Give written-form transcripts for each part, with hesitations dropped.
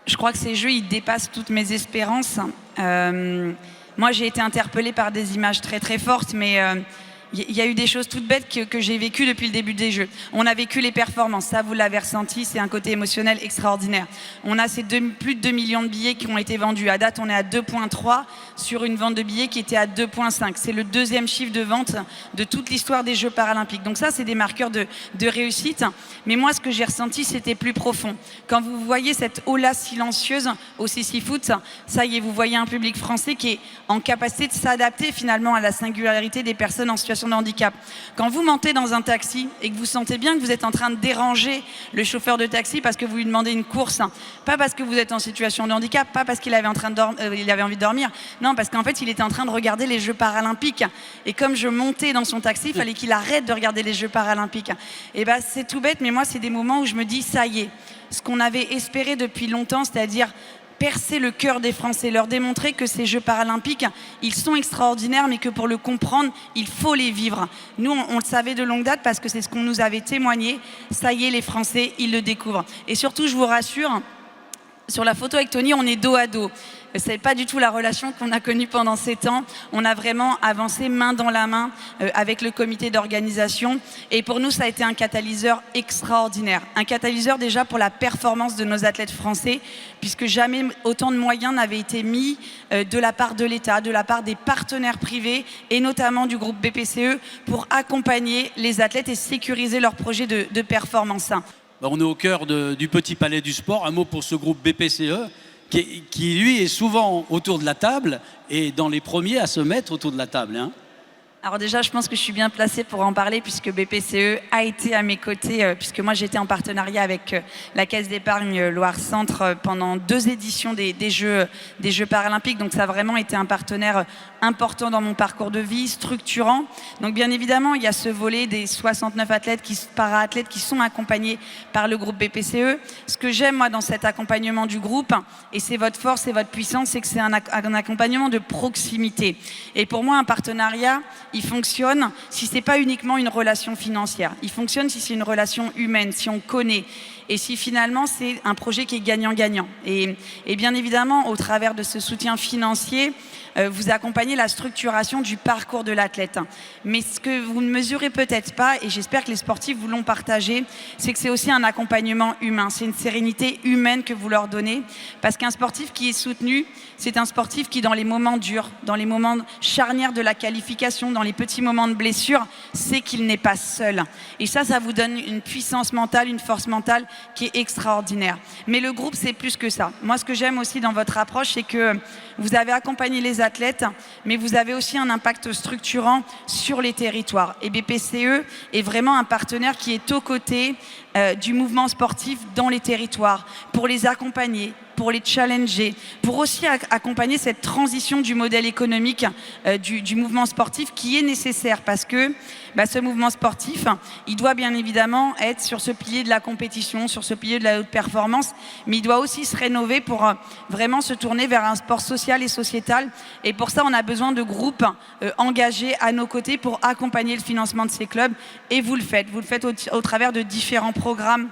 je crois que ces jeux, ils dépassent toutes mes espérances. Moi, j'ai été interpellée par des images très très fortes, mais il y a eu des choses toutes bêtes que j'ai vécues depuis le début des Jeux. On a vécu les performances, ça vous l'avez ressenti, c'est un côté émotionnel extraordinaire. On a plus de 2 millions de billets qui ont été vendus. À date, on est à 2,3 sur une vente de billets qui était à 2,5. C'est le deuxième chiffre de vente de toute l'histoire des Jeux paralympiques. Donc ça, c'est des marqueurs de réussite. Mais moi, ce que j'ai ressenti, c'était plus profond. Quand vous voyez cette aula silencieuse au Sissi-Foot, ça y est, vous voyez un public français qui est en capacité de s'adapter finalement à la singularité des personnes en situation de handicap. Quand vous montez dans un taxi et que vous sentez bien que vous êtes en train de déranger le chauffeur de taxi parce que vous lui demandez une course, pas parce que vous êtes en situation de handicap, pas parce qu'il avait, il avait envie de dormir, non, parce qu'en fait il était en train de regarder les Jeux paralympiques. Et comme je montais dans son taxi, il fallait qu'il arrête de regarder les Jeux paralympiques. Et ben c'est tout bête, mais moi c'est des moments où je me dis ça y est, ce qu'on avait espéré depuis longtemps, c'est-à-dire percer le cœur des Français, leur démontrer que ces Jeux paralympiques, ils sont extraordinaires, mais que pour le comprendre, il faut les vivre. Nous, on le savait de longue date parce que c'est ce qu'on nous avait témoigné. Ça y est, les Français, ils le découvrent. Et surtout, je vous rassure, sur la photo avec Tony, on est dos à dos. Ce n'est pas du tout la relation qu'on a connue pendant 7 ans. On a vraiment avancé main dans la main avec le comité d'organisation. Et pour nous, ça a été un catalyseur extraordinaire. Un catalyseur déjà pour la performance de nos athlètes français, puisque jamais autant de moyens n'avaient été mis de la part de l'État, de la part des partenaires privés et notamment du groupe BPCE pour accompagner les athlètes et sécuriser leurs projets de performance. On est au cœur du Petit Palais du Sport. Un mot pour ce groupe BPCE qui lui, est souvent autour de la table et dans les premiers à se mettre autour de la table. Hein. Alors déjà, je pense que je suis bien placée pour en parler puisque BPCE a été à mes côtés, puisque moi j'étais en partenariat avec la Caisse d'épargne Loire-Centre pendant 2 éditions des Jeux paralympiques. Donc ça a vraiment été un partenaire important dans mon parcours de vie, structurant. Donc bien évidemment, il y a ce volet des 69 para-athlètes qui sont accompagnés par le groupe BPCE. Ce que j'aime moi dans cet accompagnement du groupe, et c'est votre force et votre puissance, c'est que c'est un accompagnement de proximité. Et pour moi, un partenariat, il fonctionne si ce n'est pas uniquement une relation financière. Il fonctionne si c'est une relation humaine, si on connaît et si finalement c'est un projet qui est gagnant-gagnant. Et bien évidemment, au travers de ce soutien financier, vous accompagnez la structuration du parcours de l'athlète. Mais ce que vous ne mesurez peut-être pas, et j'espère que les sportifs vous l'ont partagé, c'est que c'est aussi un accompagnement humain. C'est une sérénité humaine que vous leur donnez. Parce qu'un sportif qui est soutenu, c'est un sportif qui, dans les moments durs, dans les moments charnières de la qualification, dans les petits moments de blessure, sait qu'il n'est pas seul. Et ça vous donne une puissance mentale, une force mentale qui est extraordinaire. Mais le groupe, c'est plus que ça. Moi, ce que j'aime aussi dans votre approche, c'est que vous avez accompagné les athlètes, mais vous avez aussi un impact structurant sur les territoires. Et BPCE est vraiment un partenaire qui est aux côtés du mouvement sportif dans les territoires, pour les accompagner, pour les challenger, pour aussi accompagner cette transition du modèle économique du mouvement sportif qui est nécessaire parce que ce mouvement sportif, il doit bien évidemment être sur ce pilier de la compétition, sur ce pilier de la haute performance, mais il doit aussi se rénover pour vraiment se tourner vers un sport social et sociétal. Et pour ça, on a besoin de groupes engagés à nos côtés pour accompagner le financement de ces clubs. Et vous le faites au travers de différents programmes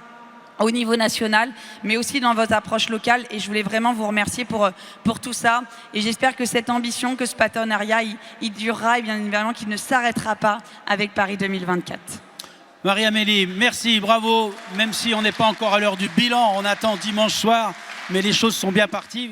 au niveau national, mais aussi dans votre approche locale. Et je voulais vraiment vous remercier pour tout ça. Et j'espère que cette ambition, que ce partenariat, il durera et bien évidemment qu'il ne s'arrêtera pas avec Paris 2024. Marie-Amélie, merci, bravo. Même si on n'est pas encore à l'heure du bilan, on attend dimanche soir, mais les choses sont bien parties.